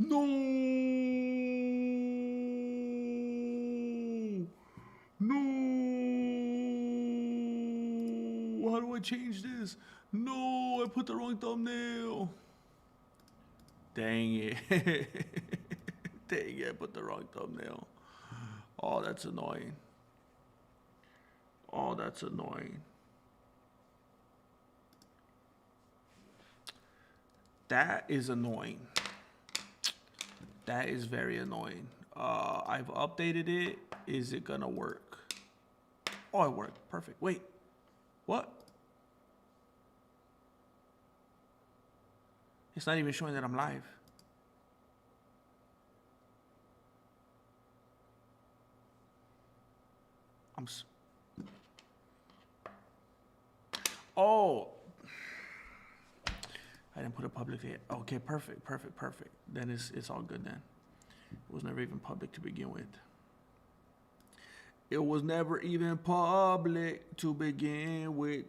No. No. How do I change this? No, I put the wrong thumbnail. Dang it. Dang it, I put the wrong thumbnail. Oh, that's annoying. Oh, that's annoying. That is annoying. That is very annoying. I've updated it. Is it gonna work? Oh, it worked. Perfect. Wait. What? It's not even showing that I'm live. Oh, I didn't put it public yet. Okay, perfect. Then it's all good then. It was never even public to begin with. It was never even public to begin with.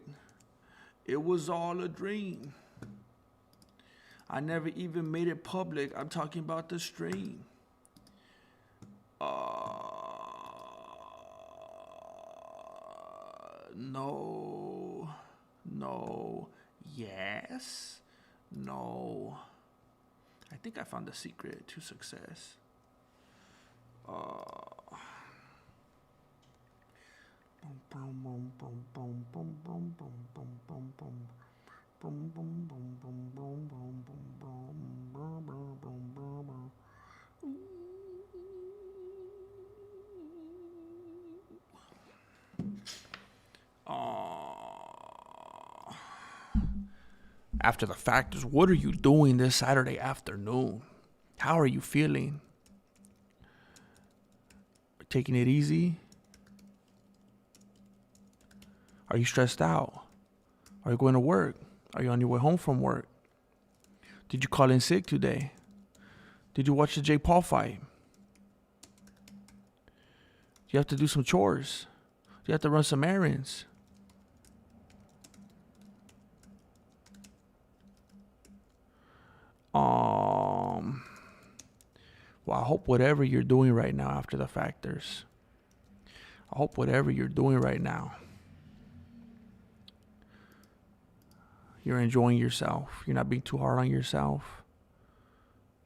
It was all a dream. I never even made it public. I'm talking about the stream. No. No. Yes. No. I think I found the secret to success. After the factors, what are you doing this Saturday afternoon? How are you feeling? Taking it easy? Are you stressed out? Are you going to work? Are you on your way home from work? Did you call in sick today? Did you watch the Jake Paul fight? Do you have to do some chores? Do you have to run some errands? Well, I hope whatever you're doing right now after the factors, I hope whatever you're doing right now, you're enjoying yourself. You're not being too hard on yourself.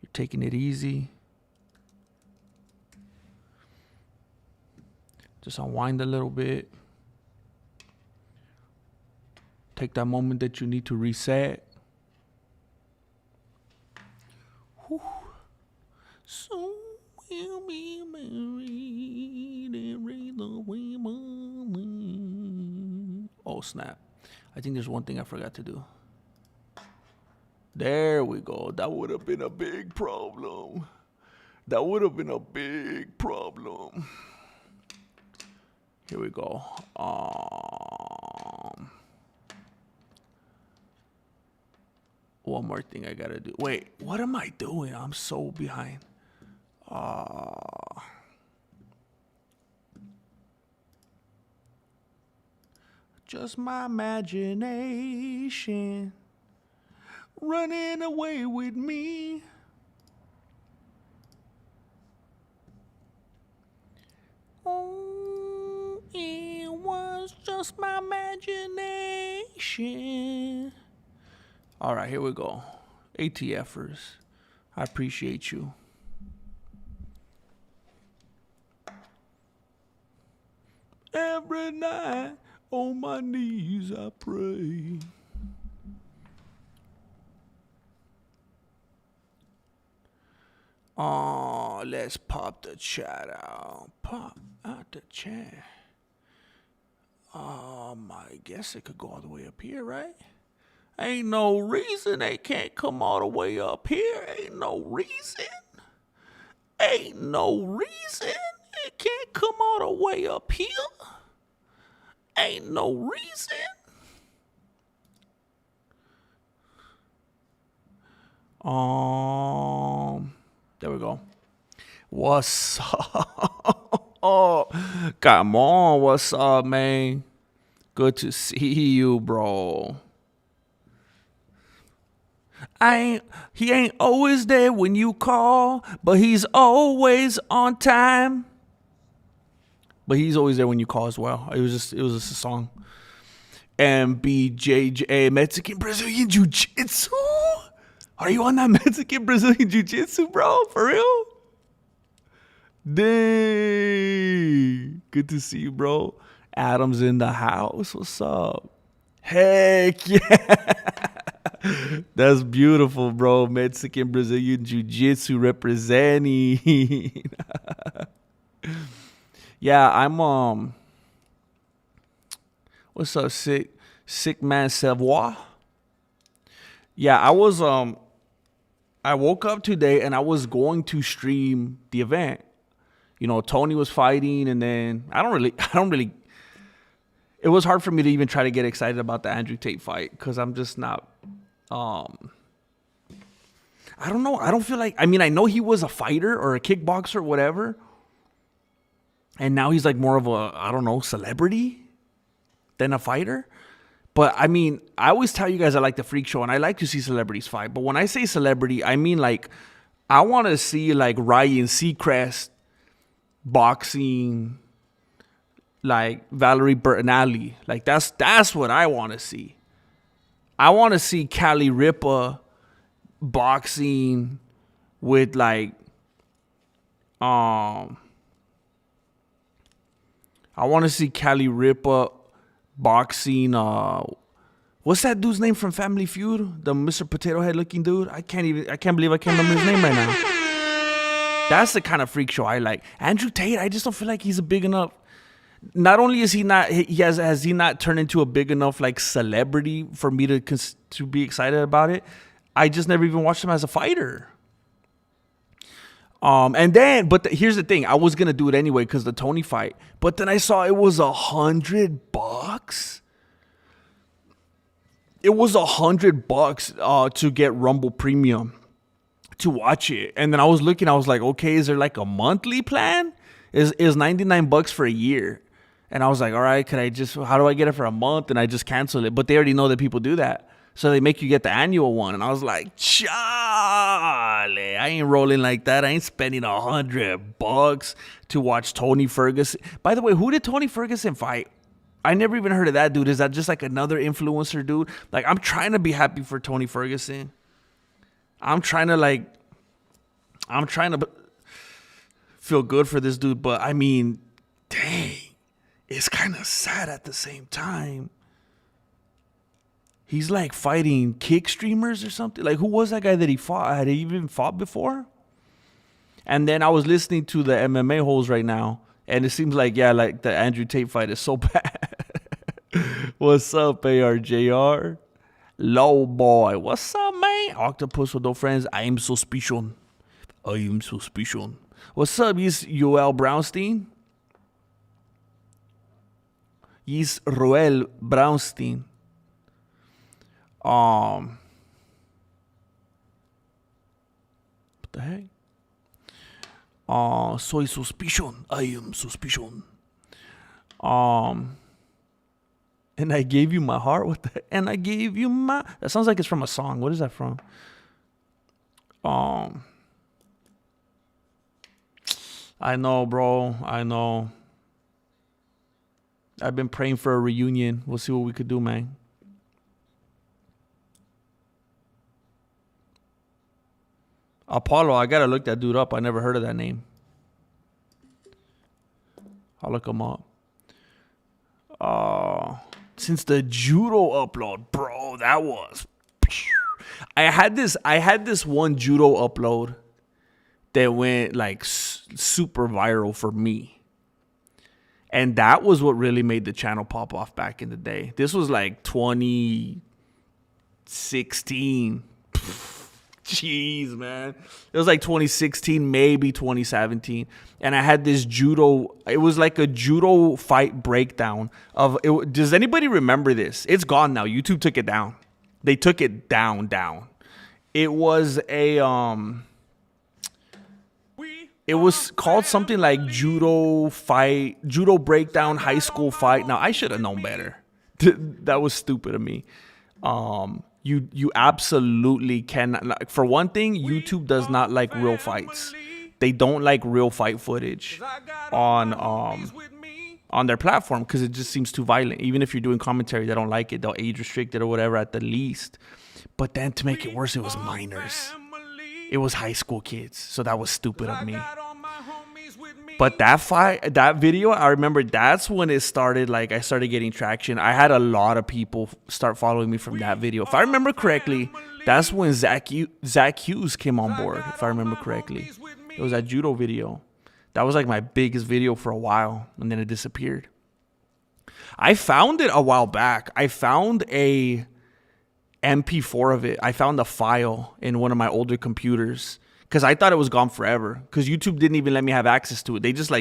You're taking it easy. Just unwind a little bit. Take that moment that you need to reset. Whew. So we'll be married every the way morning. Oh, snap. I think there's one thing I forgot to do. There we go. That would have been a big problem. That would have been a big problem. Here we go. One more thing I gotta do. Wait, what am I doing? I'm so behind. Just my imagination running away with me. Oh, it was just my imagination. All right, here we go. ATFers, I appreciate you. Every night on my knees I pray. Oh, let's pop the chat out. Pop out the chat. I guess it could go all the way up here, right? Ain't no reason they can't come all the way up here. Ain't no reason. Ain't no reason it can't come all the way up here. Ain't no reason. There we go. What's up? Oh, come on. What's up, man? Good to see you, bro. He ain't always there when you call, but he's always on time. But he's always there when you call as well. It was just a song. MBJJ, Mexican Brazilian Jiu Jitsu. Are you on that Mexican Brazilian Jiu Jitsu, bro? For real? Dang. Good to see you, bro. Adam's in the house. What's up? Heck yeah. That's beautiful, bro. Mexican Brazilian Jiu Jitsu representing. Yeah, I'm what's up, sick man Savoie? Yeah, I woke up today and I was going to stream the event. You know, Tony was fighting, and then I don't really it was hard for me to even try to get excited about the Andrew Tate fight because I'm just not I don't know. I don't feel like, I mean, I know he was a fighter or a kickboxer or whatever. And now he's like more of a, I don't know, celebrity than a fighter. But I mean, I always tell you guys I like the freak show and I like to see celebrities fight. But when I say celebrity, I mean like, I want to see like Ryan Seacrest boxing, like Valerie Bertinelli. Like that's what I want to see. I want to see Cali Ripa boxing with like, I want to see Cali Ripa boxing. What's that dude's name from Family Feud? The Mr. Potato Head looking dude. I can't believe I can't remember his name right now. That's the kind of freak show I like. Andrew Tate, I just don't feel like he's a big enough. Not only is he not, has he not turned into a big enough like celebrity for me to be excited about it. I just never even watched him as a fighter. And then, here's the thing. I was going to do it anyway because the Tony fight. But then I saw it was $100. It was $100 to get Rumble Premium to watch it. And then I was looking, I was like, okay, is there like a monthly plan? Is $99 for a year? And I was like, all right, how do I get it for a month? And I just cancel it. But they already know that people do that. So they make you get the annual one. And I was like, Charlie, I ain't rolling like that. I ain't spending $100 to watch Tony Ferguson. By the way, who did Tony Ferguson fight? I never even heard of that dude. Is that just like another influencer dude? Like, I'm trying to be happy for Tony Ferguson. I'm trying to feel good for this dude. But I mean, dang, it's kind of sad at the same time. He's like fighting kick streamers or something. Like, who was that guy that he fought? Had he even fought before? And then I was listening to the MMA holes right now. And it seems like, yeah, like the Andrew Tate fight is so bad. What's up, ARJR? Low boy. What's up, man? Octopus with no friends. I am suspicion. What's up, is Yoel Brownstein? Is Roel Brownstein. What the heck? Soy suspicion. I am suspicion. And I gave you my heart. What the? And I gave you my. That sounds like it's from a song. What is that from? I know, bro. I know. I've been praying for a reunion. We'll see what we could do, man. Apollo, I gotta look that dude up. I never heard of that name. I'll look him up. Since the judo upload, bro, that was. I had this one judo upload that went like super viral for me, and that was what really made the channel pop off back in the day. This was like 2016. Jeez, man. It was like 2016, maybe 2017. And I had this judo. It was like a judo fight breakdown of it. Does anybody remember this? It's gone now. YouTube took it down. They took it down. It was it was called something like judo breakdown high school fight. Now, I should have known better. That was stupid of me. You absolutely cannot. Like, for one thing, YouTube does not like real fights. They don't like real fight footage on their platform because it just seems too violent. Even if you're doing commentary, they don't like it. They'll age restrict it or whatever at the least. But then to make it worse, it was minors. It was high school kids. So that was stupid of me. But that video, I remember that's when it started. Like, I started getting traction. I had a lot of people start following me from that video. If I remember correctly, that's when Zach Hughes came on board. If I remember correctly, it was that judo video. That was like my biggest video for a while, and then it disappeared. I found it a while back. I found a MP4 of it. I found a file in one of my older computers because I thought it was gone forever. Because YouTube didn't even let me have access to it. They just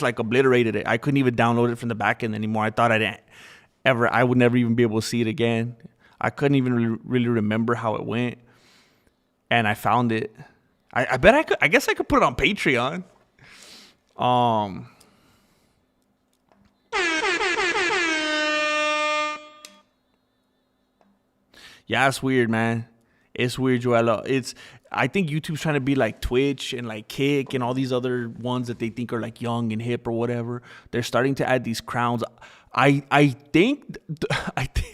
obliterated it. I couldn't even download it from the back end anymore. I thought I would never even be able to see it again. I couldn't even really remember how it went, and I found it. I bet I could. I guess I could put it on Patreon. Yeah, it's weird, man. It's weird, Joella. I think YouTube's trying to be like Twitch and like Kick and all these other ones that they think are like young and hip or whatever. They're starting to add these crowns. I think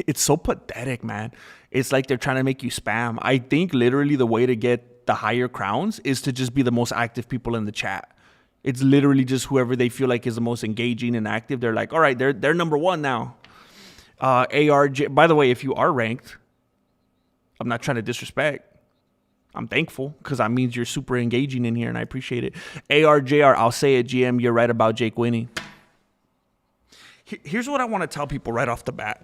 it's so pathetic, man. It's like they're trying to make you spam. I think literally the way to get the higher crowns is to just be the most active people in the chat. It's literally just whoever they feel like is the most engaging and active. They're like, all right, they're number one now. ARJ. By the way, if you are ranked, I'm not trying to disrespect. I'm thankful because that means you're super engaging in here, and I appreciate it. ARJR, I'll say it, GM, you're right about Jake winning. Here's what I want to tell people right off the bat.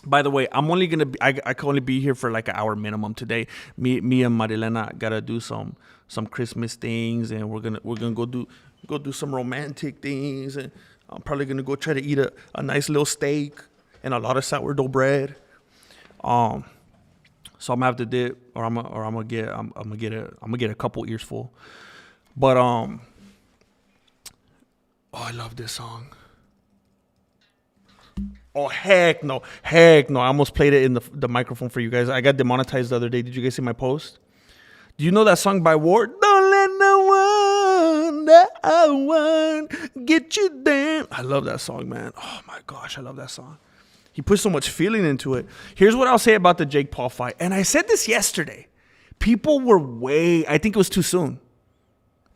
By the way, I'm only gonna be, I can only be here for like an hour minimum today. Me and Marilena gotta do some Christmas things, and we're gonna go do some romantic things, and I'm probably gonna go try to eat a nice little steak and a lot of sourdough bread. So I'm gonna have to dip, or I'm gonna get a couple ears full. But oh, I love this song. Oh, heck no. I almost played it in the microphone for you guys. I got demonetized the other day. Did you guys see my post? Do you know that song by Ward? Don't let no one that I want get you down. I love that song, man. Oh my gosh, I love that song. He put so much feeling into it. Here's what I'll say about the Jake Paul fight. And I said this yesterday. People were I think it was too soon.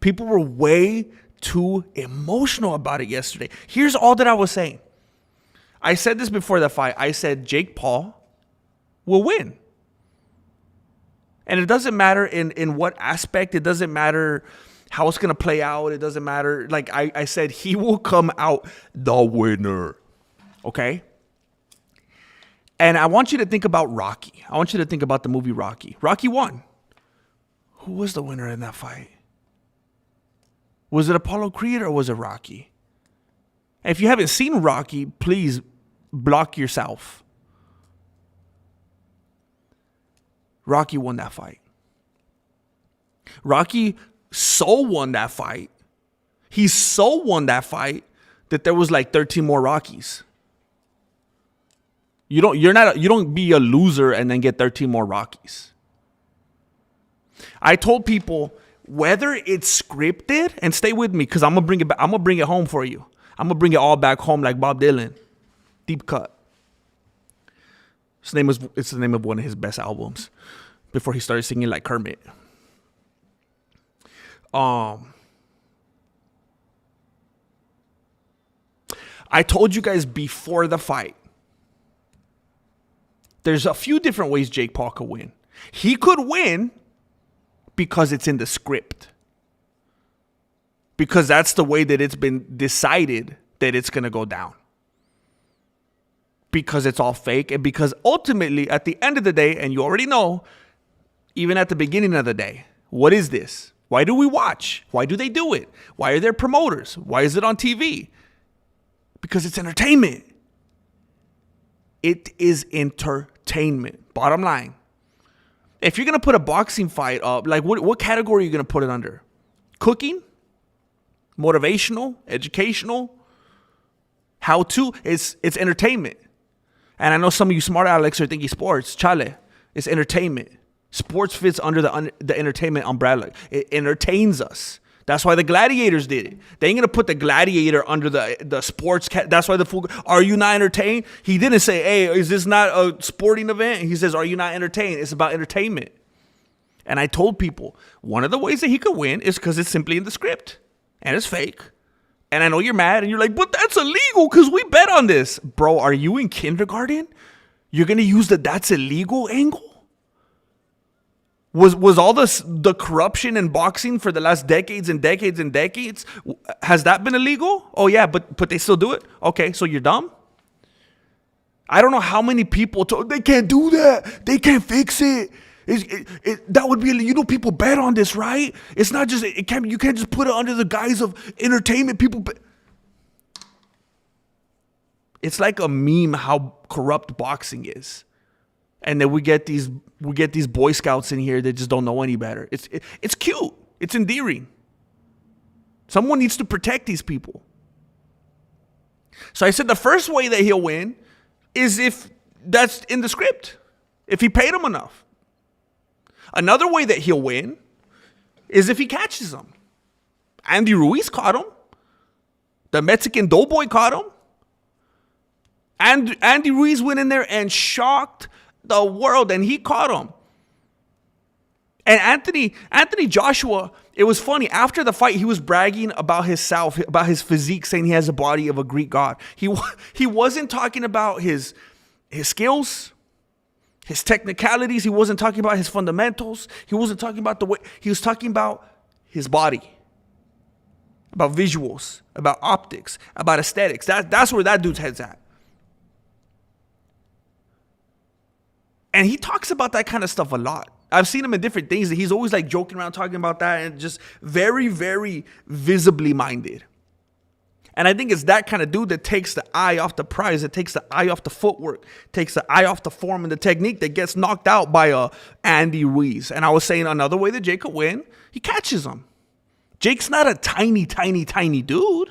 People were way too emotional about it yesterday. Here's all that I was saying. I said this before the fight. I said Jake Paul will win. And it doesn't matter in what aspect. It doesn't matter how it's going to play out. It doesn't matter. Like I said, he will come out the winner. Okay? And I want you to think about Rocky. I want you to think about the movie Rocky. Rocky won. Who was the winner in that fight? Was it Apollo Creed or was it Rocky? And if you haven't seen Rocky, please block yourself. Rocky won that fight. Rocky so won that fight. He so won that fight that there was like 13 more Rockies. You don't be a loser and then get 13 more Rockies. I told people whether it's scripted, and stay with me because I'm gonna bring it back. I'm gonna bring it home for you. I'm gonna bring it all back home like Bob Dylan. Deep Cut. It's the name of one of his best albums before he started singing like Kermit. I told you guys before the fight, there's a few different ways Jake Paul could win. He could win because it's in the script. Because that's the way that it's been decided that it's going to go down. Because it's all fake, and because ultimately, at the end of the day, and you already know, even at the beginning of the day, what is this? Why do we watch? Why do they do it? Why are there promoters? Why is it on TV? Because it's entertainment. It is entertainment. Bottom line. If you're going to put a boxing fight up, like what category are you going to put it under? Cooking? Motivational? Educational? How to? It's entertainment. And I know some of you smart Alex are thinking sports. Chale. It's entertainment. Sports fits under the entertainment umbrella. It entertains us. That's why the gladiators did it. They ain't going to put the gladiator under the sports. That's why the fool, are you not entertained? He didn't say, hey, is this not a sporting event? He says, are you not entertained? It's about entertainment. And I told people, one of the ways that he could win is because it's simply in the script. And it's fake. And I know you're mad and you're like, but that's illegal because we bet on this. Bro, are you in kindergarten? You're going to use that's illegal angle? Was all the corruption in boxing for the last decades and decades and decades, has that been illegal? Oh yeah, but they still do it? Okay, so you're dumb? I don't know how many people they can't do that. They can't fix it. That would be, people bet on this, right? It's not just, you can't just put it under the guise of entertainment. People it's like a meme how corrupt boxing is. And then we get these Boy Scouts in here that just don't know any better. It's cute. It's endearing. Someone needs to protect these people. So I said the first way that he'll win is if that's in the script. If he paid him enough. Another way that he'll win is if he catches him. Andy Ruiz caught him. The Mexican Doughboy caught him. And Andy Ruiz went in there and shocked the world, and he caught him. And Anthony Joshua, it was funny. After the fight, he was bragging about himself, about his physique, saying he has the body of a Greek god. He wasn't talking about his skills, his technicalities. He wasn't talking about his fundamentals. He wasn't talking about the way. He was talking about his body, about visuals, about optics, about aesthetics. That's where that dude's head's at. And he talks about that kind of stuff a lot. I've seen him in different things. He's always like joking around talking about that and just very, very visibly minded. And I think it's that kind of dude that takes the eye off the prize. It takes the eye off the footwork, takes the eye off the form and the technique that gets knocked out by Andy Ruiz. And I was saying another way that Jake could win, he catches him. Jake's not a tiny, tiny, tiny dude.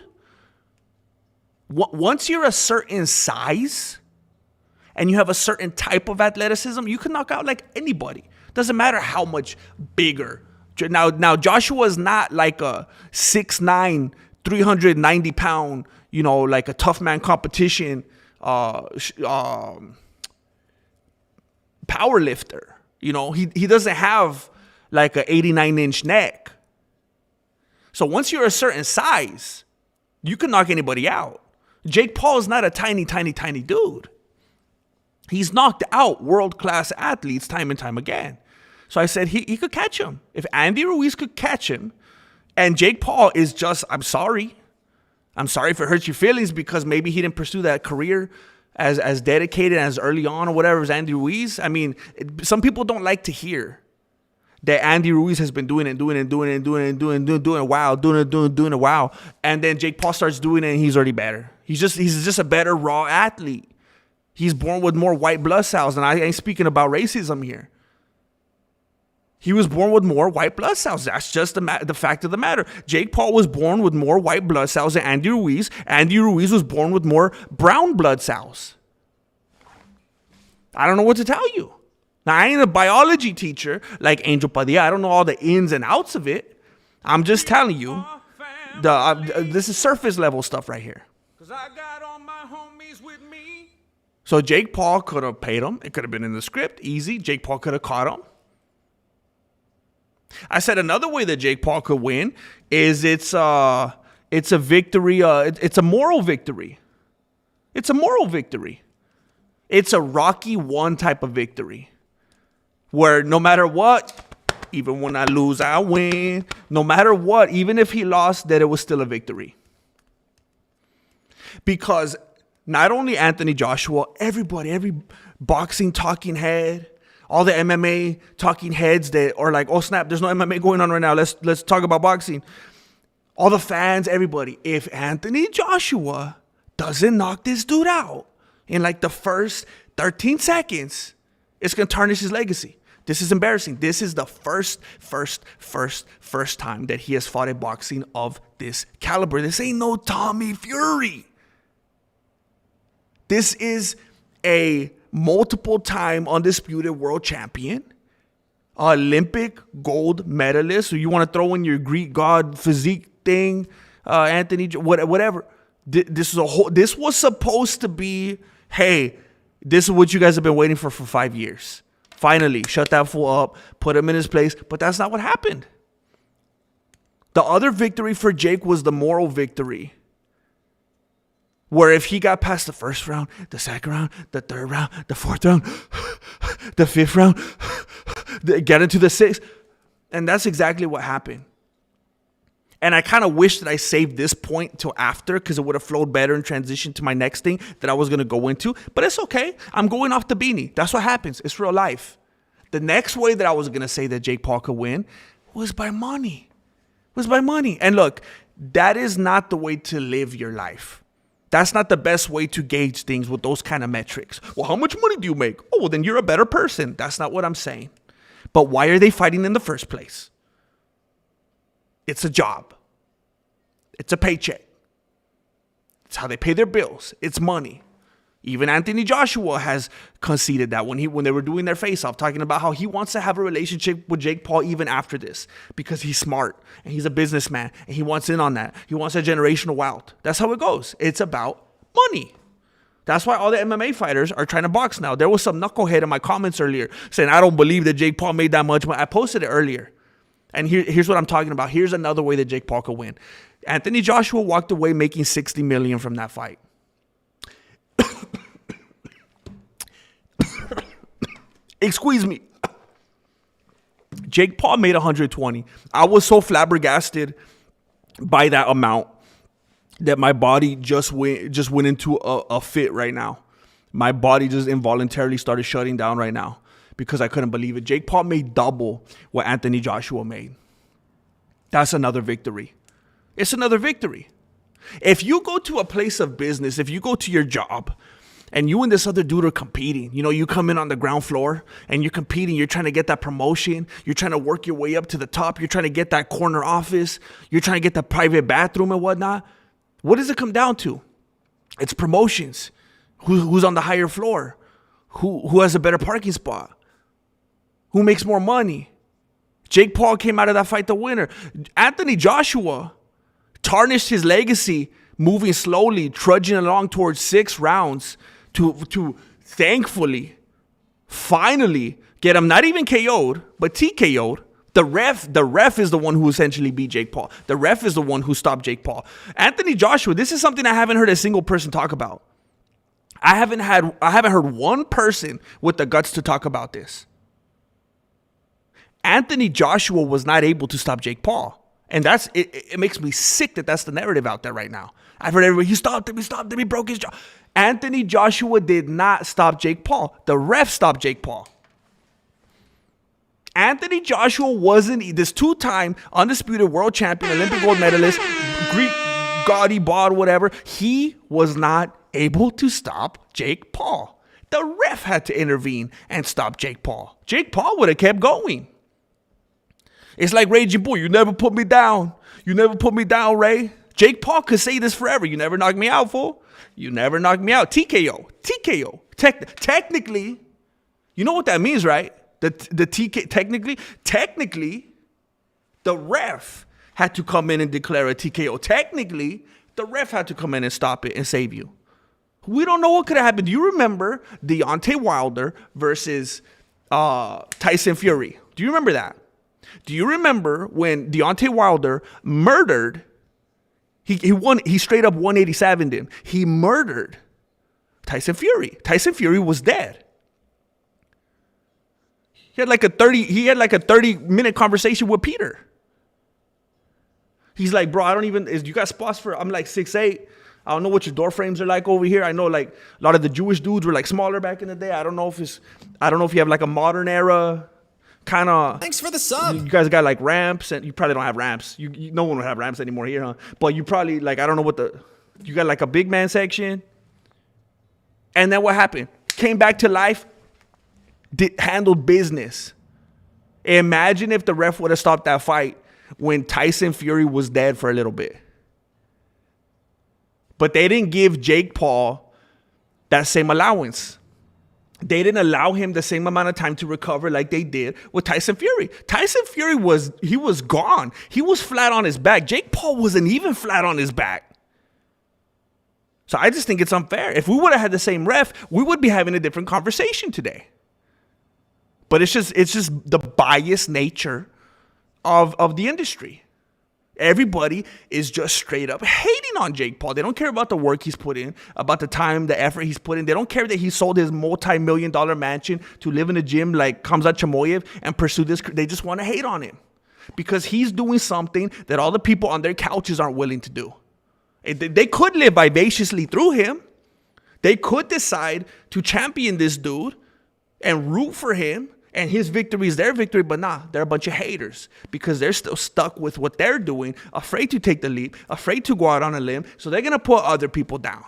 Once you're a certain size and you have a certain type of athleticism, you can knock out like anybody. Doesn't matter how much bigger. Now Joshua is not like a 6'9", 390 pound, like a tough man competition power lifter. He doesn't have like a 89-inch neck. So once you're a certain size, you can knock anybody out. Jake Paul is not a tiny, tiny, tiny dude. He's knocked out world-class athletes time and time again. So I said he could catch him. If Andy Ruiz could catch him, and Jake Paul is just, I'm sorry if it hurts your feelings because maybe he didn't pursue that career as dedicated as early on or whatever as Andy Ruiz. I mean, some people don't like to hear that Andy Ruiz has been doing it a while. And then Jake Paul starts doing it and he's already better. He's just a better raw athlete. He's born with more white blood cells. And I ain't speaking about racism here. He was born with more white blood cells. That's just the fact of the matter. Jake Paul was born with more white blood cells than Andy Ruiz. Andy Ruiz was born with more brown blood cells. I don't know what to tell you. Now, I ain't a biology teacher like Angel Padilla. I don't know all the ins and outs of it. I'm just telling you, this is surface level stuff right here. I got all my homies with me. So Jake Paul could have paid him. It could have been in the script. Easy. Jake Paul could have caught him. I said another way that Jake Paul could win is it's a victory. It's a moral victory. It's a moral victory. It's a Rocky 1 type of victory where no matter what, even when I lose, I win. No matter what, even if he lost, that it was still a victory. Because not only Anthony Joshua, everybody, every boxing talking head, all the MMA talking heads that are like, oh snap, there's no MMA going on right now. Let's talk about boxing. All the fans, everybody. If Anthony Joshua doesn't knock this dude out in like the first 13 seconds, it's going to tarnish his legacy. This is embarrassing. This is the first time that he has fought a boxing of this caliber. This ain't no Tommy Fury. This is a multiple time undisputed world champion, Olympic gold medalist. So you want to throw in your Greek god physique thing, Anthony, whatever. This was supposed to be, hey, this is what you guys have been waiting for 5 years. Finally, shut that fool up, put him in his place. But that's not what happened. The other victory for Jake was the moral victory, where if he got past the first round, the second round, the third round, the fourth round, the fifth round, get into the sixth. And that's exactly what happened. And I kind of wish that I saved this point till after, because it would have flowed better in transition to my next thing that I was going to go into. But it's okay. I'm going off the beanie. That's what happens. It's real life. The next way that I was going to say that Jake Paul could win was by money. And look, that is not the way to live your life. That's not the best way to gauge things with those kind of metrics. Well, how much money do you make? Oh, well, then you're a better person. That's not what I'm saying. But why are they fighting in the first place? It's a job. It's a paycheck. It's how they pay their bills. It's money. Even Anthony Joshua has conceded that when they were doing their face-off, talking about how he wants to have a relationship with Jake Paul even after this, because he's smart and he's a businessman and he wants in on that. He wants a generational wealth. That's how it goes. It's about money. That's why all the MMA fighters are trying to box now. There was some knucklehead in my comments earlier saying, I don't believe that Jake Paul made that much money. I posted it earlier. And here's what I'm talking about. Here's another way that Jake Paul could win. Anthony Joshua walked away making $60 million from that fight. Excuse me. Jake Paul made 120. I was so flabbergasted by that amount that my body just went into a fit right now. My body just involuntarily started shutting down right now because I couldn't believe it. Jake Paul made double what Anthony Joshua made. That's another victory. It's another victory. If you go to a place of business, if you go to your job, and you and this other dude are competing. You know, you come in on the ground floor and you're competing. You're trying to get that promotion. You're trying to work your way up to the top. You're trying to get that corner office. You're trying to get the private bathroom and whatnot. What does it come down to? It's promotions. Who's on the higher floor? Who has a better parking spot? Who makes more money? Jake Paul came out of that fight the winner. Anthony Joshua tarnished his legacy moving slowly, trudging along towards 6 rounds to thankfully, finally get him not even KO'd, but TKO'd. The ref is the one who essentially beat Jake Paul. The ref is the one who stopped Jake Paul. Anthony Joshua, this is something I haven't heard a single person talk about. I haven't heard one person with the guts to talk about this. Anthony Joshua was not able to stop Jake Paul. And it makes me sick that that's the narrative out there right now. I've heard everybody, he stopped him, he broke his jaw. Anthony Joshua did not stop Jake Paul. The ref stopped Jake Paul. Anthony Joshua wasn't this 2-time undisputed world champion, Olympic gold medalist, Greek gaudy bod, whatever. He was not able to stop Jake Paul. The ref had to intervene and stop Jake Paul. Jake Paul would have kept going. It's like Raging Bull. You never put me down. You never put me down, Ray. Jake Paul could say this forever. You never knocked me out, fool. You never knocked me out. TKO. Technically, you know what that means, right? The TK. Technically, the ref had to come in and declare a TKO. Technically, the ref had to come in and stop it and save you. We don't know what could have happened. Do you remember Deontay Wilder versus Tyson Fury? Do you remember that? Do you remember when Deontay Wilder murdered? He straight up 187'd him. He murdered Tyson Fury. Tyson Fury was dead. He had like a 30-minute conversation with Peter. He's like, bro, you got spots for, I'm like 6'8". I don't know what your door frames are like over here. I know like a lot of the Jewish dudes were like smaller back in the day. I don't know if you have like a modern era kind of. Thanks for the sub. You guys got like ramps, and you probably don't have ramps. No one would have ramps anymore here, huh? But you probably like, I don't know you got like a big man section. And then what happened? Came back to life, handled business. Imagine if the ref would have stopped that fight when Tyson Fury was dead for a little bit. But they didn't give Jake Paul that same allowance. They didn't allow him the same amount of time to recover like they did with Tyson Fury. Tyson Fury was gone. He was flat on his back. Jake Paul wasn't even flat on his back. So I just think it's unfair. If we would have had the same ref, we would be having a different conversation today. But it's just the biased nature of the industry. Everybody is just straight up hating on Jake Paul. They don't care about the work he's put in, about the time, the effort he's put in. They don't care that he sold his multi-million-dollar mansion to live in a gym like Khamzat Chimaev and pursue this. They just want to hate on him because he's doing something that all the people on their couches aren't willing to do. They could live vivaciously through him. They could decide to champion this dude and root for him. And his victory is their victory, but nah, they're a bunch of haters because they're still stuck with what they're doing, afraid to take the leap, afraid to go out on a limb, so they're going to put other people down.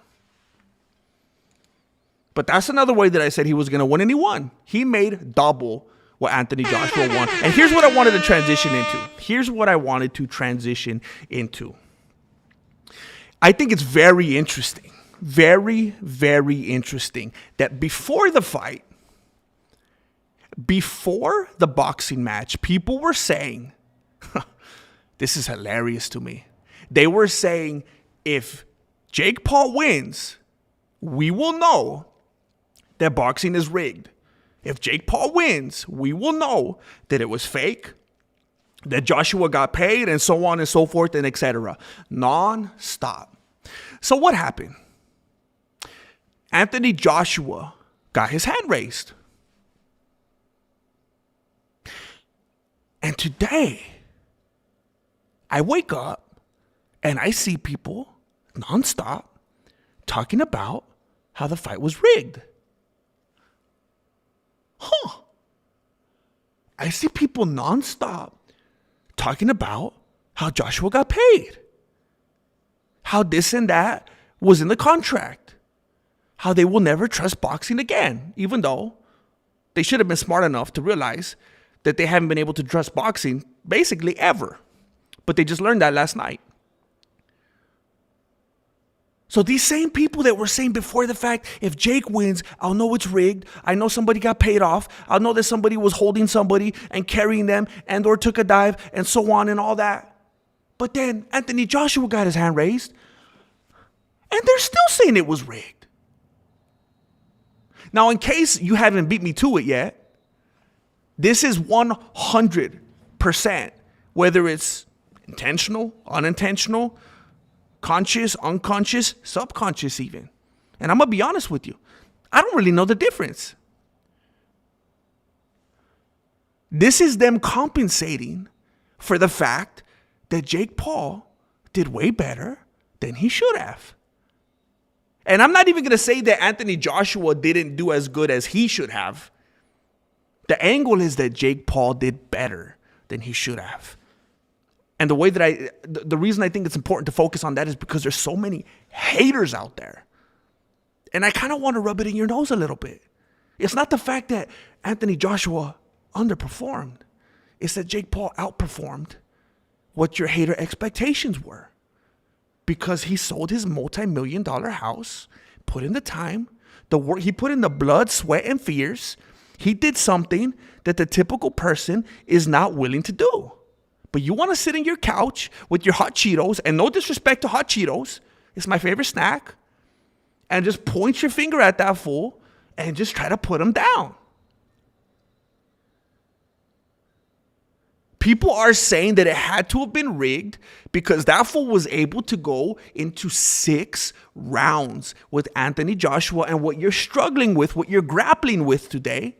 But that's another way that I said he was going to win, and he won. He made double what Anthony Joshua won. And here's what I wanted to transition into. I think it's very interesting, very, very interesting that before the fight, before the boxing match, people were saying, this is hilarious to me. They were saying, if Jake Paul wins, we will know that boxing is rigged. If Jake Paul wins, we will know that it was fake, that Joshua got paid, and so on and so forth, and etc. Non-stop. So what happened? Anthony Joshua got his hand raised. And today, I wake up and I see people nonstop talking about how the fight was rigged. I see people nonstop talking about how Joshua got paid, how this and that was in the contract, how they will never trust boxing again, even though they should have been smart enough to realize that they haven't been able to trust boxing basically ever. But they just learned that last night. So these same people that were saying before the fact, if Jake wins, I'll know it's rigged. I know somebody got paid off. I'll know that somebody was holding somebody and carrying them and or took a dive and so on and all that. But then Anthony Joshua got his hand raised and they're still saying it was rigged. Now, in case you haven't beat me to it yet, this is 100%, whether it's intentional, unintentional, conscious, unconscious, subconscious even. And I'm going to be honest with you. I don't really know the difference. This is them compensating for the fact that Jake Paul did way better than he should have. And I'm not even going to say that Anthony Joshua didn't do as good as he should have. The angle is that Jake Paul did better than he should have. And the way that the reason I think it's important to focus on that is because there's so many haters out there. And I kind of want to rub it in your nose a little bit. It's not the fact that Anthony Joshua underperformed. It's that Jake Paul outperformed what your hater expectations were. Because he sold his multi-million-dollar house, put in the time, the work, he put in the blood, sweat, and fears. He did something that the typical person is not willing to do. But you want to sit in your couch with your hot Cheetos, and no disrespect to hot Cheetos, it's my favorite snack, and just point your finger at that fool and just try to put him down. People are saying that it had to have been rigged because that fool was able to go into 6 rounds with Anthony Joshua. And what you're struggling with, what you're grappling with today,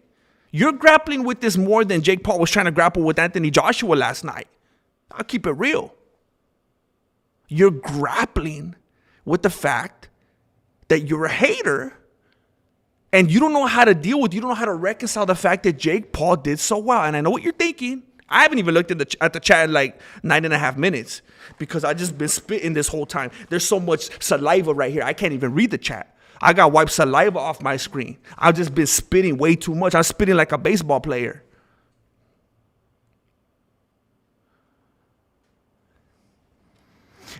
you're grappling with this more than Jake Paul was trying to grapple with Anthony Joshua last night. I'll keep it real. You're grappling with the fact that you're a hater and you don't know how to deal with, you don't know how to reconcile the fact that Jake Paul did so well. And I know what you're thinking. I haven't even looked at the chat in like 9.5 minutes because I just been spitting this whole time. There's so much saliva right here. I can't even read the chat. I got wiped saliva off my screen. I've just been spitting way too much. I'm spitting like a baseball player.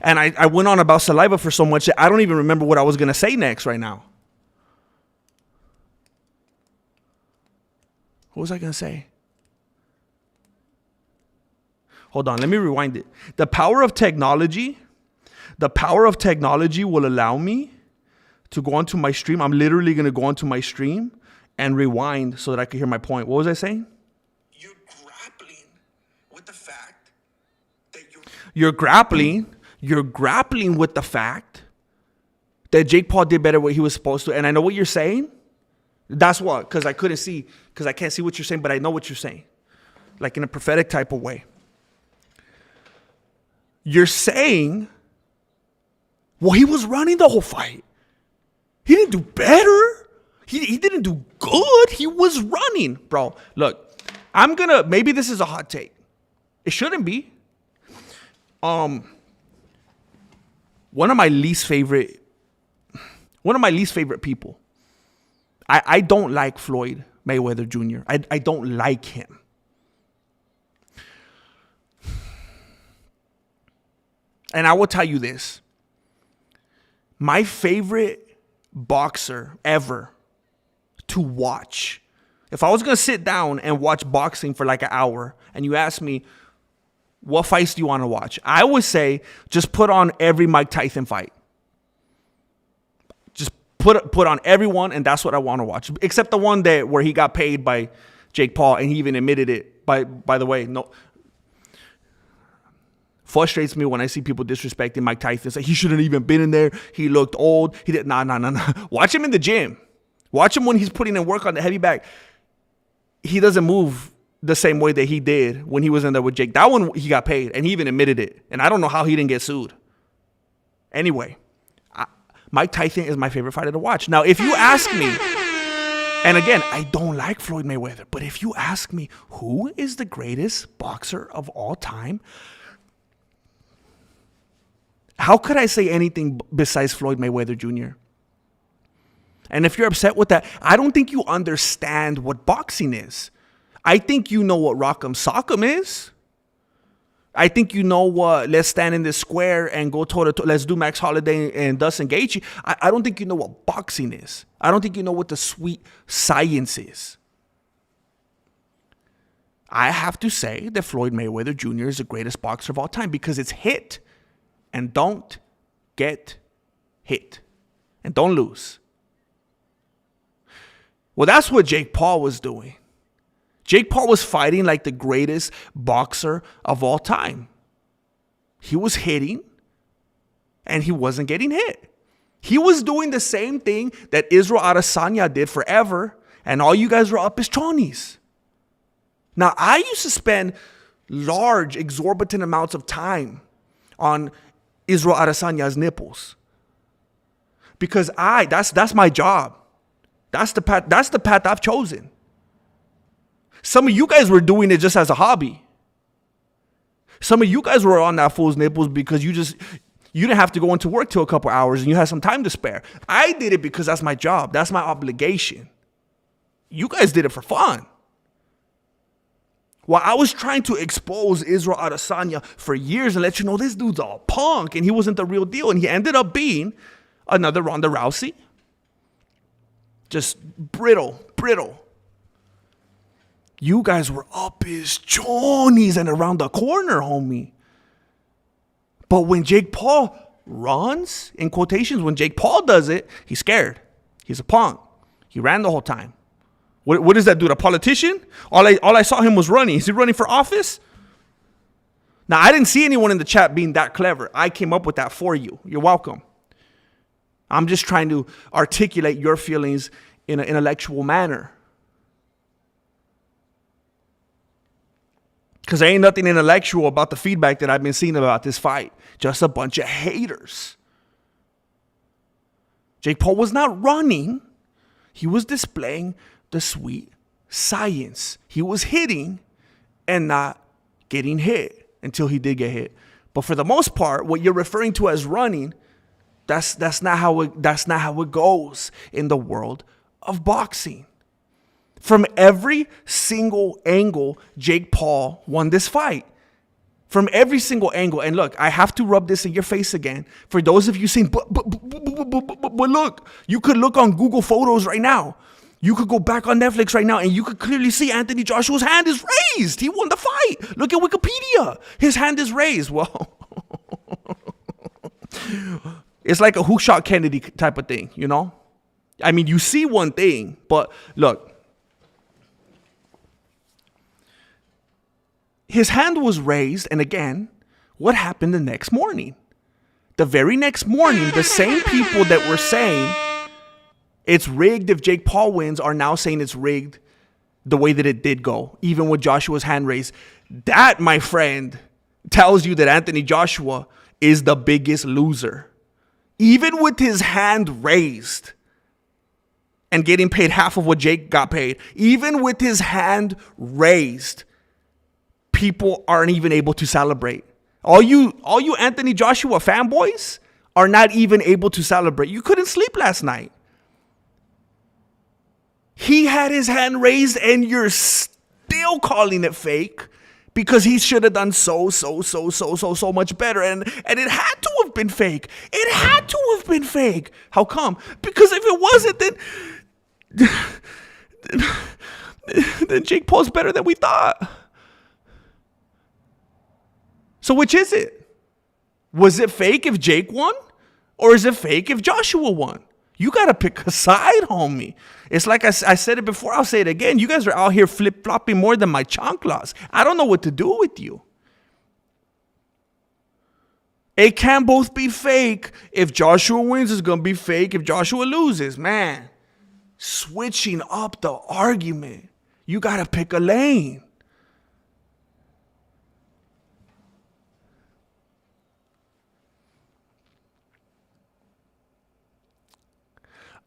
And I went on about saliva for so much that I don't even remember what I was going to say next right now. What was I going to say? Hold on, let me rewind it. The power of technology will allow me to go onto my stream. I'm literally going to go onto my stream and rewind so that I can hear my point. What was I saying? You're grappling with the fact that You're grappling with the fact that Jake Paul did better what he was supposed to. And I know what you're saying. That's what, because I couldn't see, because I can't see what you're saying, but I know what you're saying. Like in a prophetic type of way. You're saying, well, he was running the whole fight. He didn't do better. He didn't do good. He was running. Bro, look, maybe this is a hot take. It shouldn't be. One of my least favorite people. I don't like Floyd Mayweather Jr. I don't like him. And I will tell you this. My favorite boxer ever to watch. If I was going to sit down and watch boxing for like an hour and you ask me, what fights do you want to watch? I would say just put on every Mike Tyson fight. Just put on everyone, and that's what I want to watch. Except the one where he got paid by Jake Paul, and he even admitted it. By the way, no. Frustrates me when I see people disrespecting Mike Tyson. Say he shouldn't even been in there. He looked old. He did nah. Watch him in the gym. Watch him when he's putting in work on the heavy bag. He doesn't move the same way that he did when he was in there with Jake. That one, he got paid, and he even admitted it. And I don't know how he didn't get sued. Anyway, Mike Tyson is my favorite fighter to watch. Now, if you ask me, and again, I don't like Floyd Mayweather, but if you ask me who is the greatest boxer of all time, how could I say anything besides Floyd Mayweather Jr.? And if you're upset with that, I don't think you understand what boxing is. I think you know what Rock'em Sock'em is. I think you know what let's stand in this square and go toe-to-toe. Let's do Max Holloway and Dustin Gaethje. I don't think you know what boxing is. I don't think you know what the sweet science is. I have to say that Floyd Mayweather Jr. is the greatest boxer of all time because it's hit and don't get hit and don't lose. Well, that's what Jake Paul was doing. Jake Paul was fighting like the greatest boxer of all time. He was hitting and he wasn't getting hit. He was doing the same thing that Israel Adesanya did forever, and all you guys were up his chonies. Now, I used to spend large, exorbitant amounts of time on Israel Adesanya's nipples. Because that's my job. That's the path I've chosen. Some of you guys were doing it just as a hobby. Some of you guys were on that fool's nipples because you didn't have to go into work till a couple hours and you had some time to spare. I did it because that's my job. That's my obligation. You guys did it for fun. While I was trying to expose Israel Adesanya for years and let you know this dude's a punk and he wasn't the real deal, and he ended up being another Ronda Rousey. Just brittle. You guys were up his chonies and around the corner, homie. But when Jake Paul runs, in quotations, when Jake Paul does it, he's scared. He's a punk. He ran the whole time. What does that do? A politician? All I saw him was running. Is he running for office? Now, I didn't see anyone in the chat being that clever. I came up with that for you. You're welcome. I'm just trying to articulate your feelings in an intellectual manner. Because there ain't nothing intellectual about the feedback that I've been seeing about this fight. Just a bunch of haters. Jake Paul was not running. He was displaying the sweet science. He was hitting and not getting hit until he did get hit. But for the most part, what you're referring to as running, that's not how it goes in the world of boxing. From every single angle, Jake Paul won this fight. From every single angle. And look, I have to rub this in your face again. For those of you saying, but look, you could look on Google Photos right now. You could go back on Netflix right now and you could clearly see Anthony Joshua's hand is raised. He won the fight. Look at Wikipedia. His hand is raised. Well, it's like a who shot Kennedy type of thing, you know? I mean, you see one thing, but look. His hand was raised, and again, what happened the next morning? The very next morning, the same people that were saying it's rigged if Jake Paul wins are now saying it's rigged the way that it did go, even with Joshua's hand raised. That, my friend, tells you that Anthony Joshua is the biggest loser. Even with his hand raised and getting paid half of what Jake got paid, even with his hand raised, people aren't even able to celebrate. All you Anthony Joshua fanboys are not even able to celebrate. You couldn't sleep last night. He had his hand raised and you're still calling it fake because he should have done so much better. And it had to have been fake. It had to have been fake. How come? Because if it wasn't, then Jake Paul's better than we thought. So which is it? Was it fake if Jake won? Or is it fake if Joshua won? You got to pick a side, homie. It's like I said it before, I'll say it again. You guys are out here flip-flopping more than my chanclas. I don't know what to do with you. It can both be fake. If Joshua wins, it's going to be fake. If Joshua loses, man, switching up the argument. You got to pick a lane.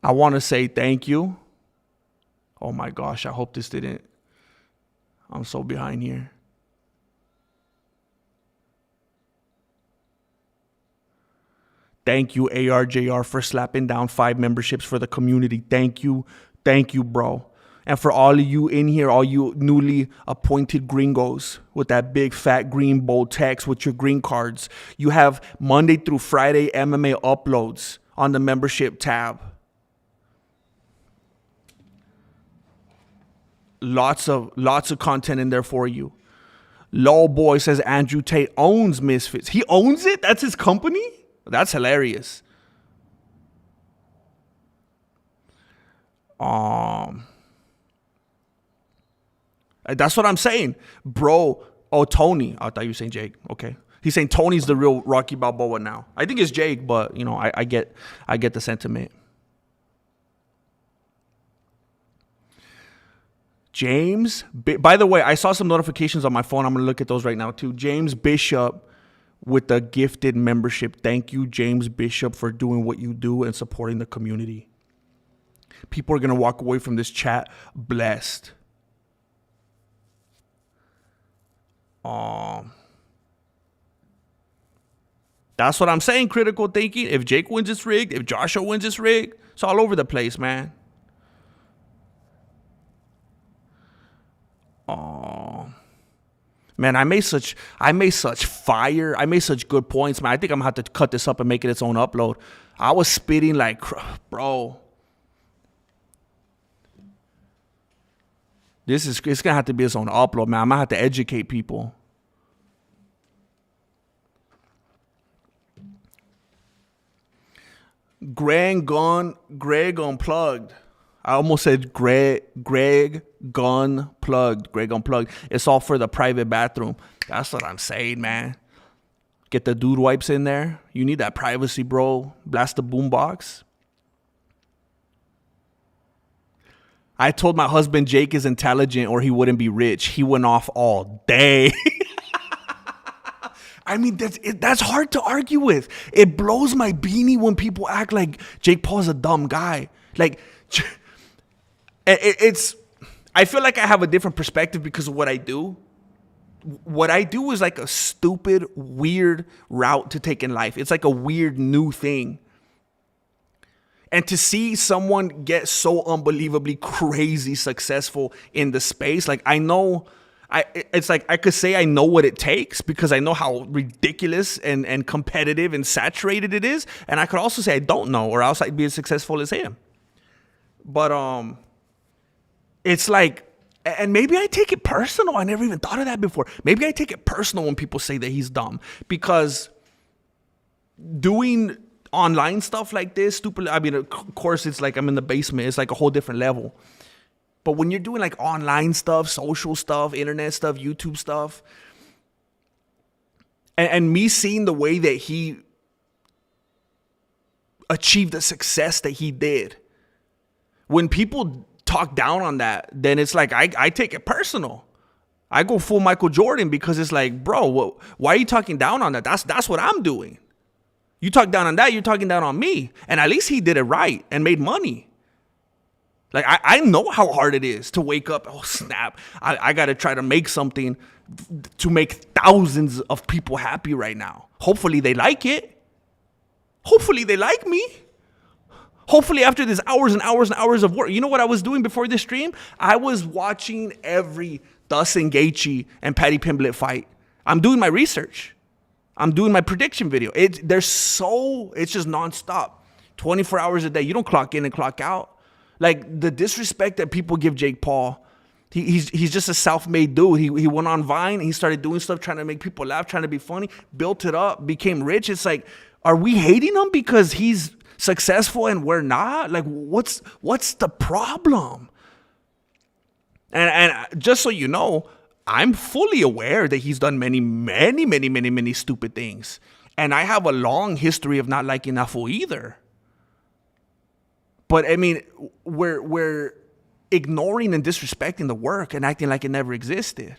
I want to say thank you. Oh my gosh, I hope this didn't. I'm so behind here. Thank you, ARJR, for slapping down 5 memberships for the community. Thank you. Thank you, bro. And for all of you in here, all you newly appointed gringos with that big fat green bold text with your green cards, you have Monday through Friday MMA uploads on the membership tab. Lots of content in there for you. Lol Boy says Andrew Tate owns Misfits. He owns it? That's his company? That's hilarious. That's what I'm saying. Bro, oh, Tony. I thought you were saying Jake. Okay. He's saying Tony's the real Rocky Balboa now. I think it's Jake, but you know, I get the sentiment. James, by the way, I saw some notifications on my phone. I'm going to look at those right now too. James Bishop with the gifted membership. Thank you, James Bishop, for doing what you do and supporting the community. People are going to walk away from this chat blessed. That's what I'm saying, critical thinking. If Jake wins, it's rigged. If Joshua wins, it's rigged. It's all over the place, man. Man, I made such good points, man. I think I'm gonna have to cut this up and make it its own upload. I was spitting like, bro. It's gonna have to be its own upload, man. I'm gonna have to educate people. Greg Unplugged. I almost said Greg Unplugged. Greg Unplugged. It's all for the private bathroom. That's what I'm saying, man. Get the dude wipes in there. You need that privacy, bro. Blast the boombox. I told my husband Jake is intelligent or he wouldn't be rich. He went off all day. I mean, that's hard to argue with. It blows my beanie when people act like Jake Paul's a dumb guy. Like, I feel like I have a different perspective because of what I do. What I do is like a stupid, weird route to take in life. It's like a weird new thing. And to see someone get so unbelievably crazy successful in the space, like it's like I could say I know what it takes because I know how ridiculous and competitive and saturated it is. And I could also say I don't know or else I'd be as successful as him. But it's like, and maybe I take it personal. I never even thought of that before. Maybe I take it personal when people say that he's dumb, because doing online stuff like this, stupid. I mean, of course, it's like I'm in the basement. It's like a whole different level. But when you're doing like online stuff, social stuff, internet stuff, YouTube stuff, and me seeing the way that he achieved the success that he did, when people talk down on that, then it's like I take it personal. I go full Michael Jordan, because it's like, bro, why are you talking down on that? That's what I'm doing. You talk down on that, you're talking down on me. And at least he did it right and made money. Like, I know how hard it is to wake up. Oh, snap. I got to try to make something to make thousands of people happy right now. Hopefully they like it. Hopefully they like me. Hopefully after this hours and hours and hours of work. You know what I was doing before this stream? I was watching every Dustin Gaethje and Paddy Pimblett fight. I'm doing my research. I'm doing my prediction video. It's just nonstop. 24 hours a day. You don't clock in and clock out. Like, the disrespect that people give Jake Paul, he's just a self-made dude. He went on Vine, he started doing stuff, trying to make people laugh, trying to be funny, built it up, became rich. It's like, are we hating him because he's successful and we're not? Like, what's the problem? And just so you know, I'm fully aware that he's done many stupid things. And I have a long history of not liking that fool either. But I mean, we're ignoring and disrespecting the work and acting like it never existed.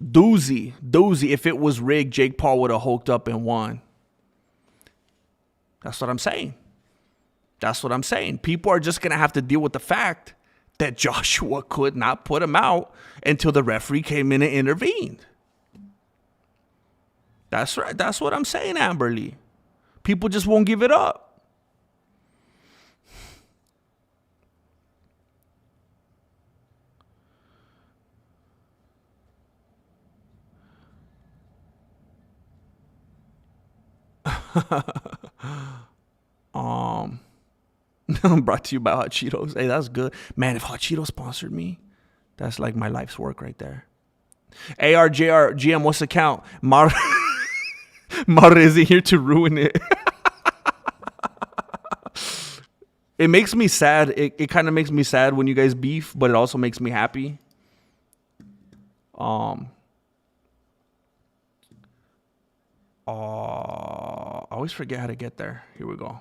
Doozy. If it was rigged, Jake Paul would have hulked up and won. That's what I'm saying. People are just gonna have to deal with the fact that Joshua could not put him out until the referee came in and intervened. That's right. That's what I'm saying, Amberly. People just won't give it up. Brought to you by Hot Cheetos. Hey, that's good. Man, if Hot Cheetos sponsored me, that's like my life's work right there. ARJR GM, what's the count? Mar isn't here to ruin it. It makes me sad. It kind of makes me sad when you guys beef, but it also makes me happy. I always forget how to get there. Here we go.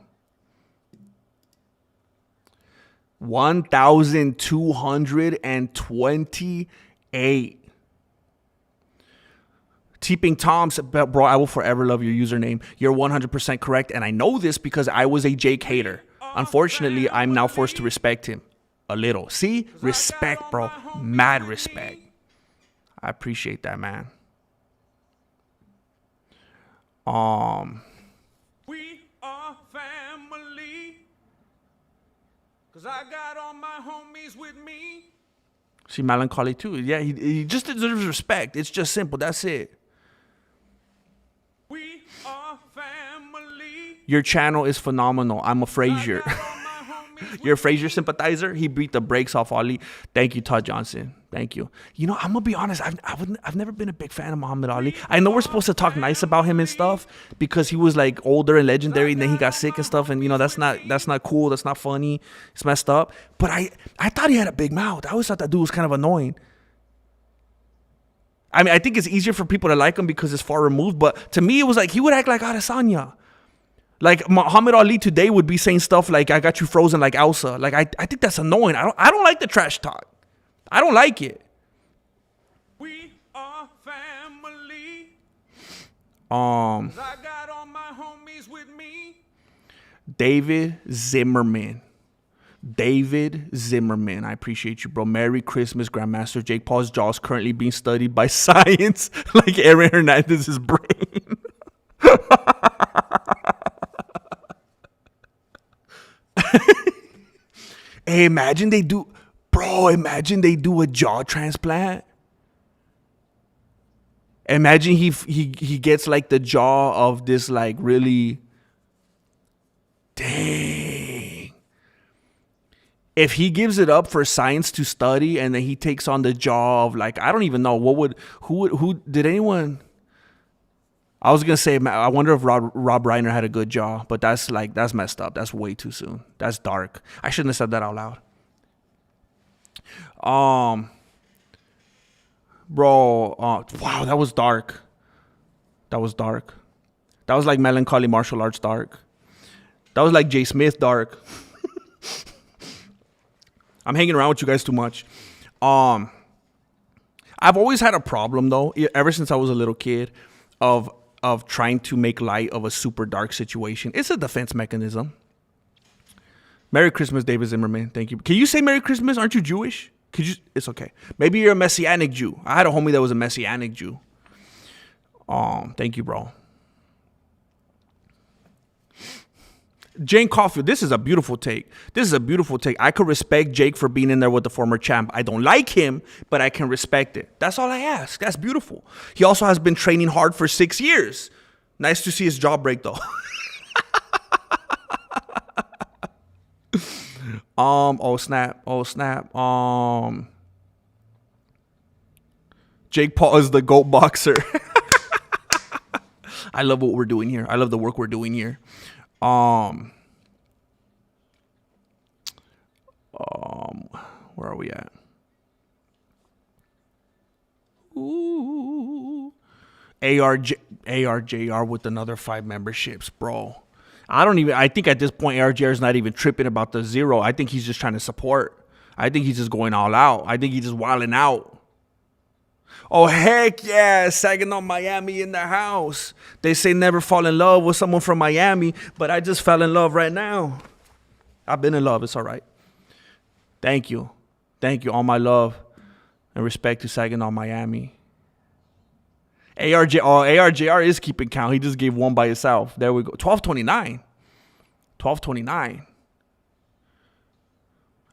1,228. Teeping Tom said, bro, I will forever love your username. You're 100% correct, and I know this because I was a Jake hater. Unfortunately, I'm now forced to respect him a little. See? Respect, bro. Mad respect. I appreciate that, man. We are family. 'Cause I got all my homies with me. See, Melancholy too. Yeah, he just deserves respect. It's just simple. That's it. We are family. Your channel is phenomenal. I'm a Frazier. You're a Frazier sympathizer? He beat the brakes off Ali. Thank you, Todd Johnson. Thank you. You know, I'm going to be honest. I've never been a big fan of Muhammad Ali. I know we're supposed to talk nice about him and stuff because he was like older and legendary and then he got sick and stuff. And, you know, that's not cool. That's not funny. It's messed up. But I thought he had a big mouth. I always thought that dude was kind of annoying. I mean, I think it's easier for people to like him because it's far removed. But to me, it was like he would act like Adesanya. Like Muhammad Ali today would be saying stuff like, I got you frozen like Elsa. Like, I think that's annoying. I don't like the trash talk. I don't like it. We are family. I got all my homies with me. David Zimmerman. I appreciate you, bro. Merry Christmas, Grandmaster. Jake Paul's jaw is currently being studied by science like Aaron Hernandez's brain. Hey, imagine they do a jaw transplant. Imagine he gets like the jaw of this like really if he gives it up for science to study and then he takes on the jaw of like, I don't even know who did anyone. I was gonna say, I wonder if Rob Reiner had a good jaw, but that's messed up. That's way too soon. That's dark. I shouldn't have said that out loud. Bro, wow, that was dark. That was dark. That was like melancholy martial arts dark. That was like Jay Smith dark. I'm hanging around with you guys too much. I've always had a problem though, ever since I was a little kid, of trying to make light of a super dark situation. It's a defense mechanism. Merry Christmas, David Zimmerman. Thank you. Can you say Merry Christmas? Aren't you Jewish? Could you? It's okay. Maybe you're a Messianic Jew. I had a homie that was a Messianic Jew. Thank you, bro. Jane Caulfield, this is a beautiful take. I could respect Jake for being in there with the former champ. I don't like him, but I can respect it. That's all I ask. That's beautiful. He also has been training hard for 6 years. Nice to see his jaw break, though. Oh snap. Jake Paul is the GOAT boxer. I love what we're doing here. I love the work we're doing here. Where are we at? Ooh. ARJR with another 5 memberships, bro. I think at this point ARJR is not even tripping about the 0. I think he's just trying to support. I think he's just going all out. I think he's just wilding out. Oh, heck yeah. Saginaw, Miami in the house. They say never fall in love with someone from Miami, but I just fell in love right now. I've been in love. It's all right. Thank you. All my love and respect to Saginaw, Miami. ARJR is keeping count. He just gave one by himself. There we go. 1229.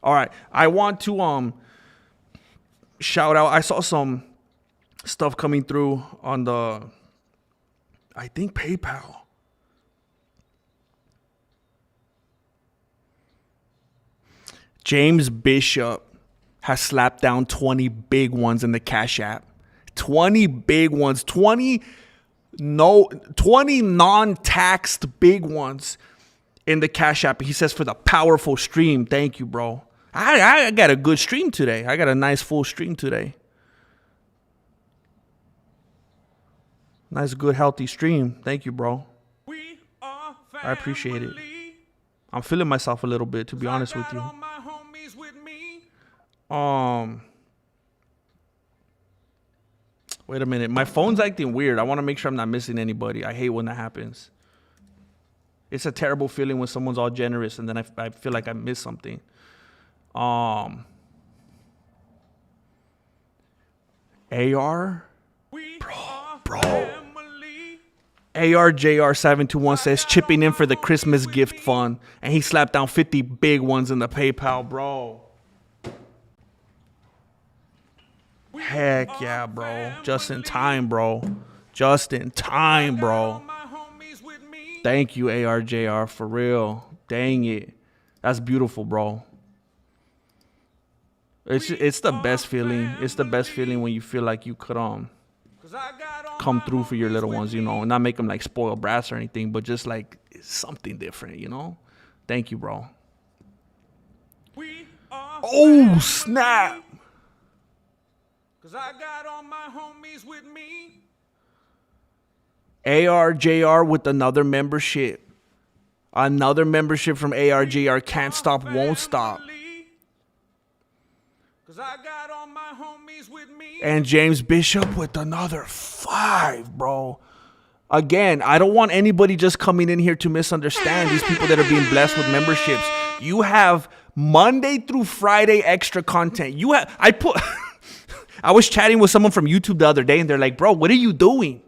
All right. I want to shout out. I saw some stuff coming through on I think PayPal. James Bishop has slapped down 20 big ones in the Cash App. 20 big ones. 20 non-taxed big ones in the Cash App. He says for the powerful stream. Thank you, bro. I got a good stream today. I got a nice full stream today. Nice, good, healthy stream. Thank you, bro. I appreciate it. I'm feeling myself a little bit, to be honest with you. Wait a minute. My phone's acting weird. I want to make sure I'm not missing anybody. I hate when that happens. It's a terrible feeling when someone's all generous and then I feel like I missed something. AR? Bro. ARJR721 says chipping in for the Christmas gift fund. And he slapped down 50 big ones in the PayPal, bro. Heck yeah, bro. Just in time, bro. Thank you, ARJR, for real. Dang it. That's beautiful, bro. It's the best feeling. It's the best feeling when you feel like you could come through for your little ones, you know, and not make them like spoiled brats or anything, but just like something different, you know. Thank you, bro. Oh, snap. Cause I got all my homies with me. ARJR with another membership. Another membership from ARJR. Can't stop, won't stop. Cause I got all my homies with me. And James Bishop with another 5, bro. Again, I don't want anybody just coming in here to misunderstand these people that are being blessed with memberships. You have Monday through Friday extra content. I was chatting with someone from YouTube the other day and they're like, bro, what are you doing?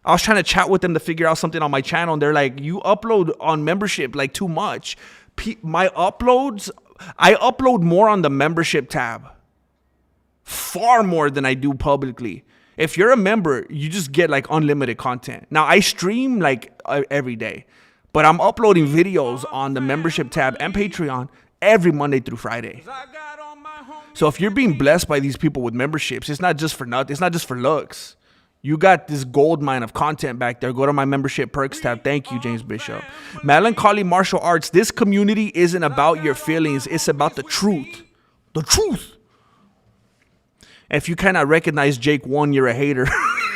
I was trying to chat with them to figure out something on my channel. And they're like, you upload on membership like too much. My uploads, I upload more on the membership tab. Far more than I do publicly. If you're a member, you just get like unlimited content. Now I stream like every day, but I'm uploading videos on the membership tab and Patreon every Monday through Friday. So if you're being blessed by these people with memberships, it's not just for nothing. It's not just for looks. You got this gold mine of content back there. Go to my membership perks tab. Thank you, James Bishop. Melancholy Martial Arts. This community isn't about your feelings. It's about the truth. The truth. If you cannot recognize Jake 1, you're a hater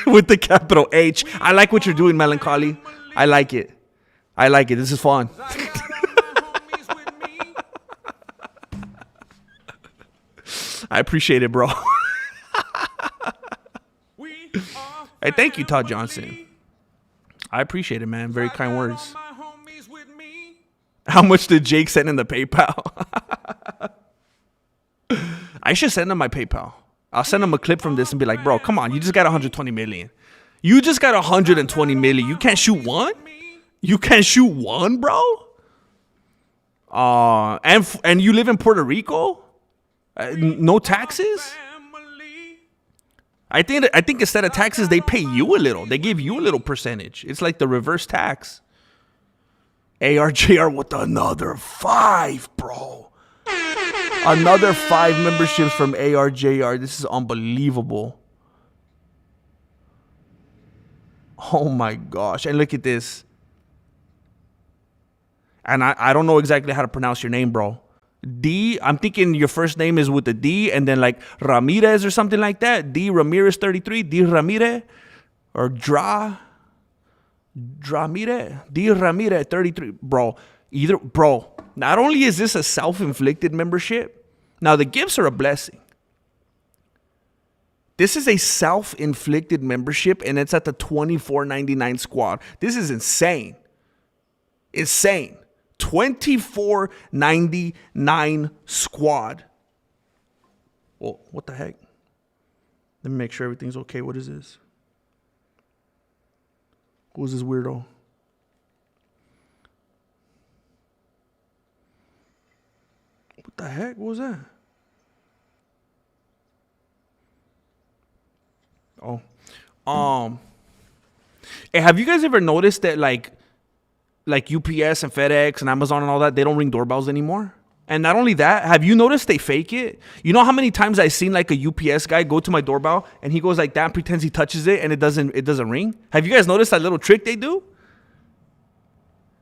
with the capital H. I like what you're doing, Melancholy. I like it. I like it. This is fun. I appreciate it, bro. Hey, thank you, Todd Johnson. I appreciate it, man. Very kind words. How much did Jake send in the PayPal? I should send him my PayPal. I'll send him a clip from this and be like, bro, come on. You just got 120 million. You just got 120 million. You can't shoot one? You can't shoot one, bro? And you live in Puerto Rico? No taxes? I think instead of taxes, they pay you a little. They give you a little percentage. It's like the reverse tax. ARJR with another 5, bro. Another 5 memberships from ARJR. This is unbelievable. Oh my gosh. And look at this. And I don't know exactly how to pronounce your name, bro. D, I'm thinking your first name is with a D and then like Ramirez or something like that. D Ramirez 33, D Ramirez or Dramire, D Ramirez 33. Bro, not only is this a self-inflicted membership, now the gifts are a blessing. This is a self-inflicted membership and it's at the $24.99 squad. This is insane. Insane. $24.99 squad. Well, what the heck? Let me make sure everything's okay. What is this? Who's this weirdo? What the heck? What was that? Oh. Hey, have you guys ever noticed that like UPS and FedEx and Amazon and all that, they don't ring doorbells anymore? And not only that, have you noticed they fake it? You know how many times I've seen like a UPS guy go to my doorbell and he goes like that and pretends he touches it and it doesn't ring? Have you guys noticed that little trick they do?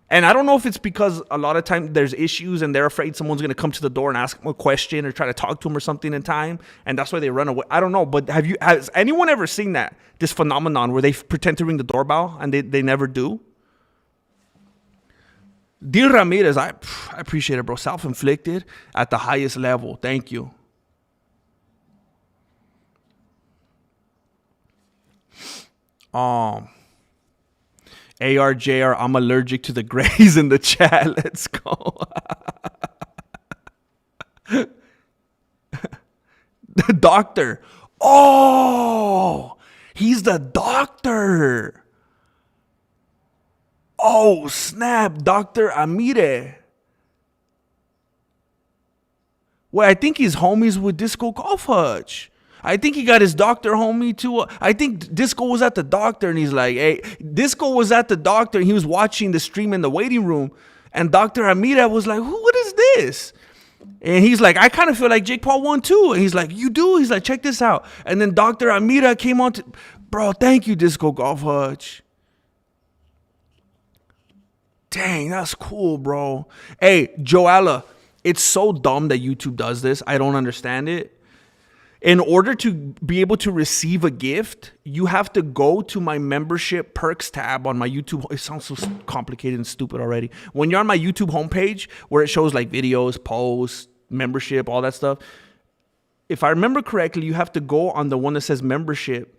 And I don't know if it's because a lot of times there's issues and they're afraid someone's going to come to the door and ask them a question or try to talk to them or something in time. And that's why they run away. I don't know. But has anyone ever seen that? This phenomenon where they pretend to ring the doorbell and they never do? Dear Ramirez, I appreciate it, bro. Self-inflicted at the highest level. Thank you. ARJR, I'm allergic to the grays in the chat. Let's go. The doctor. Oh, he's the doctor. Oh, snap. Dr. Amire. Well, I think he's homies with Disco Golf Hutch. I think he got his doctor homie too. I think Disco was at the doctor and he's like, hey, Disco was at the doctor and he was watching the stream in the waiting room. And Dr. Amira was like, what is this? And he's like, I kind of feel like Jake Paul won too. And he's like, you do? He's like, check this out. And then Dr. Amira came on to, bro, thank you, Disco Golf Hutch. Dang, that's cool, bro. Hey, Joella, it's so dumb that YouTube does this. I don't understand it. In order to be able to receive a gift, you have to go to my membership perks tab on my YouTube. It sounds so complicated and stupid already. When you're on my YouTube homepage where it shows like videos, posts, membership, all that stuff, if I remember correctly, you have to go on the one that says membership.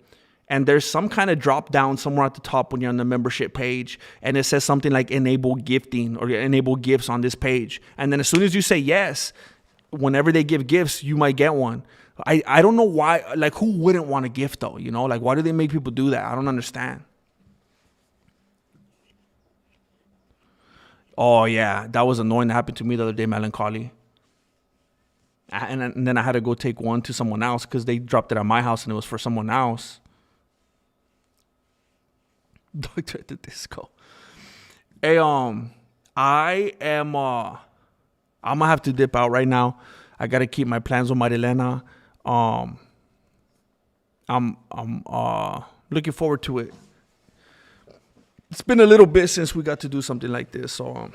And there's some kind of drop down somewhere at the top when you're on the membership page. And it says something like enable gifting or enable gifts on this page. And then as soon as you say yes, whenever they give gifts, you might get one. I don't know why. Like, who wouldn't want a gift though? You know, like, why do they make people do that? I don't understand. Oh, yeah. That was annoying. That happened to me the other day, Melancholy. And then I had to go take one to someone else because they dropped it at my house and it was for someone else. Doctor at the Disco. Hey, I am I'm gonna have to dip out right now. I gotta keep my plans with Marilena. I'm looking forward to it. It's been a little bit since we got to do something like this, so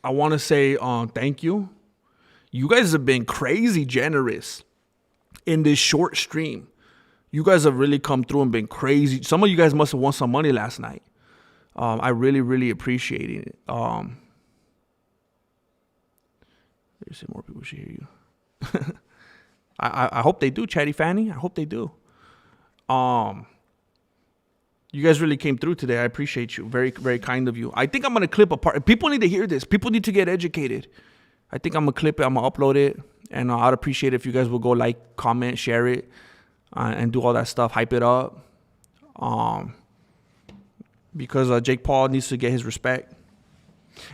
I want to say thank you. You guys have been crazy generous in this short stream. You guys have really come through and been crazy. Some of you guys must have won some money last night. I really, really appreciate it. There's more people should hear you. I hope they do, Chatty Fanny. I hope they do. You guys really came through today. I appreciate you. Very, very kind of you. I think I'm going to clip a part. People need to hear this. People need to get educated. I think I'm going to clip it. I'm going to upload it. And I'd appreciate it if you guys will go like, comment, share it, and do all that stuff. Hype it up. Because Jake Paul needs to get his respect.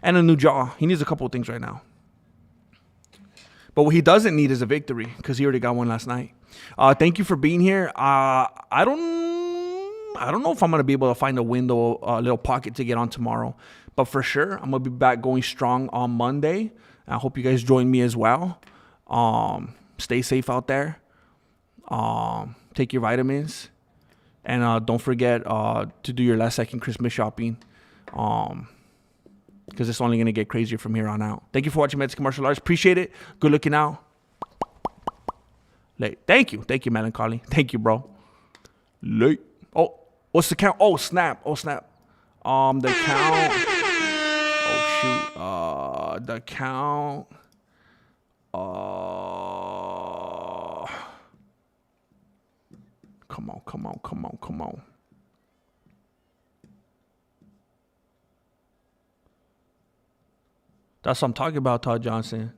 And a new jaw. He needs a couple of things right now. But what he doesn't need is a victory because he already got one last night. Thank you for being here. I don't know if I'm going to be able to find a window, a little pocket to get on tomorrow. But for sure, I'm going to be back going strong on Monday. I hope you guys join me as well. Stay safe out there. Take your vitamins. And don't forget to do your last second Christmas shopping. Because it's only going to get crazier from here on out. Thank you for watching Mexican Martial Arts. Appreciate it. Good looking out. Late. Thank you. Thank you, Melancholy. Thank you, bro. Late. Oh, what's the count? Oh, snap. Oh, snap. The count. Oh, shoot. The count. Come on, come on, come on, come on. That's what I'm talking about, Todd Johnson.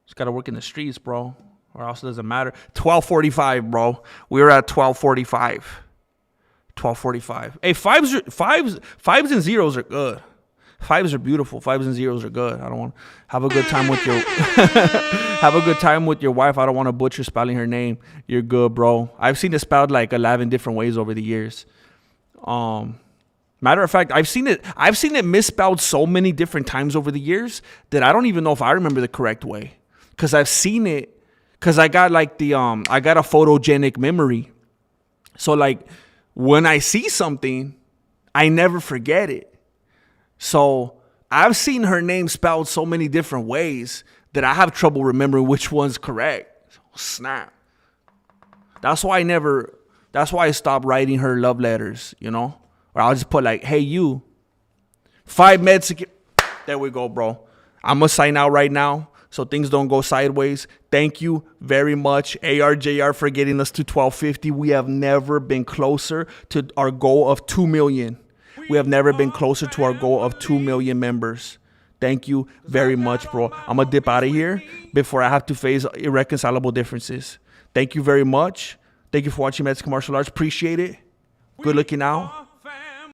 Just got to work in the streets, bro. Or else it doesn't matter. 12:45, bro. We're at 12:45. 12:45. Hey, fives and zeros are good. Fives are beautiful. Fives and zeros are good. I don't want to have a good time with your have a good time with your wife. I don't want to butcher spelling her name. You're good, bro. I've seen it spelled like 11 different ways over the years. Matter of fact, I've seen it misspelled so many different times over the years that I don't even know if I remember the correct way. Cause I've seen it. Cause I got like I got a photogenic memory. So like when I see something, I never forget it. So I've seen her name spelled so many different ways that I have trouble remembering which one's correct. Snap. That's why I stopped writing her love letters, you know? Or I'll just put like, hey, you. 5 Mexican. There we go, bro. I'm going to sign out right now so things don't go sideways. Thank you very much, ARJR, for getting us to 1250. We have never been closer to our goal of 2 million. We have never been closer to our goal of 2 million members. Thank you very much, bro. I'm going to dip out of here before I have to face irreconcilable differences. Thank you very much. Thank you for watching Mexican Martial Arts. Appreciate it. Good looking out.